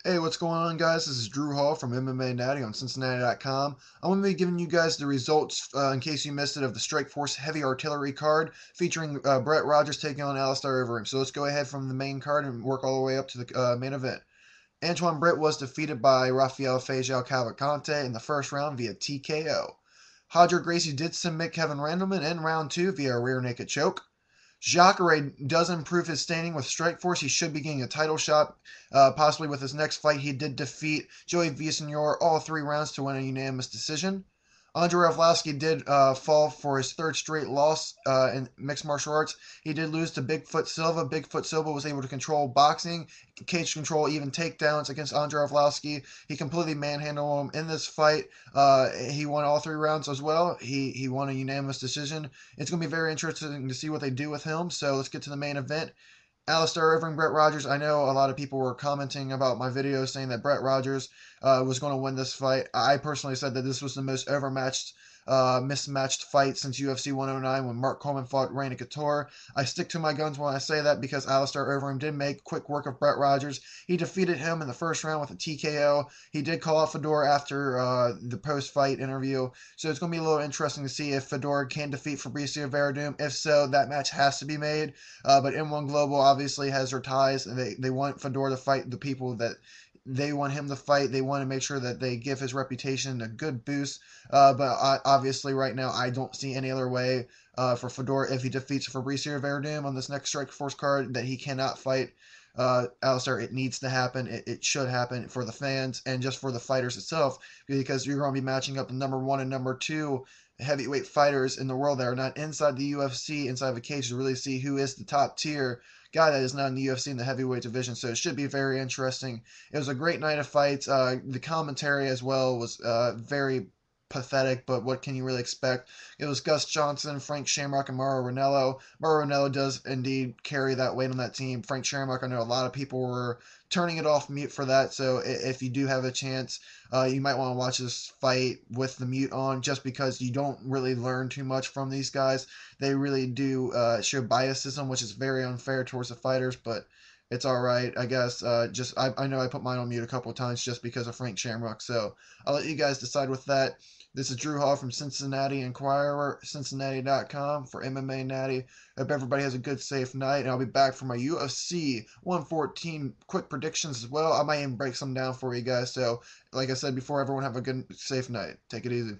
Hey, what's going on, guys? This is Drew Hall from MMA Nati on Cincinnati.com. I'm going to be giving you guys the results, in case you missed it, of the Strikeforce Heavy Artillery card featuring Brett Rogers taking on Alistair Overeem. So let's go ahead from the main card and work all the way up to the main event. Antoine Britt was defeated by Rafael Feijoa Cavalcante in the first round via TKO. Hodger Gracie did submit Kevin Randleman in round two via a rear naked choke. Jacare does improve his standing with Strikeforce. He should be getting a title shot, possibly with his next fight. He did defeat Joey Villasenor all three rounds to win a unanimous decision. Andrei Arlovski did fall for his third straight loss in mixed martial arts. He did lose to Bigfoot Silva. Bigfoot Silva was able to control boxing, cage control, even takedowns against Andrei Arlovski. He completely manhandled him in this fight. He won all three rounds as well. He won a unanimous decision. It's going to be very interesting to see what they do with him. So let's get to the main event. Alistair Overeem, Brett Rogers. I know a lot of people were commenting about my video saying that Brett Rogers was going to win this fight. I personally said that this was the most overmatched, mismatched fight since UFC 109 when Mark Coleman fought Randy Couture. I stick to my guns when I say that because Alistair Overeem did make quick work of Brett Rogers. He defeated him in the first round with a TKO. He did call out Fedor after the post-fight interview. So it's going to be a little interesting to see if Fedor can defeat Fabricio Verdum. If so, that match has to be made. But M1 Global obviously has their ties, and they want Fedor to fight the people that they want him to fight. They want to make sure that they give his reputation a good boost. Obviously, right now, I don't see any other way for Fedor, if he defeats Fabricio Verdum on this next Strikeforce card, that he cannot fight Alistair. It needs to happen. It should happen for the fans and just for the fighters itself, because you're going to be matching up the number one and number two heavyweight fighters in the world that are not inside the UFC, inside of a cage, to really see who is the top tier guy that is not in the UFC in the heavyweight division. So it should be very interesting. It was a great night of fights. The commentary as well was very pathetic, but what can you really expect? It was Gus Johnson, Frank Shamrock, and Mauro Ranallo. Mauro Ranallo does indeed carry that weight on that team. Frank Shamrock, I know a lot of people were turning it off mute for that, so if you do have a chance, you might want to watch this fight with the mute on, just because you don't really learn too much from these guys. They really do show biasism, which is very unfair towards the fighters, but it's all right, I guess. I know I put mine on mute a couple of times just because of Frank Shamrock, so I'll let you guys decide with that. This is Drew Hall from Cincinnati Inquirer, Cincinnati.com for MMA Natty. Hope everybody has a good, safe night, and I'll be back for my UFC 114 quick predictions as well. I might even break some down for you guys. So, like I said before, everyone have a good, safe night. Take it easy.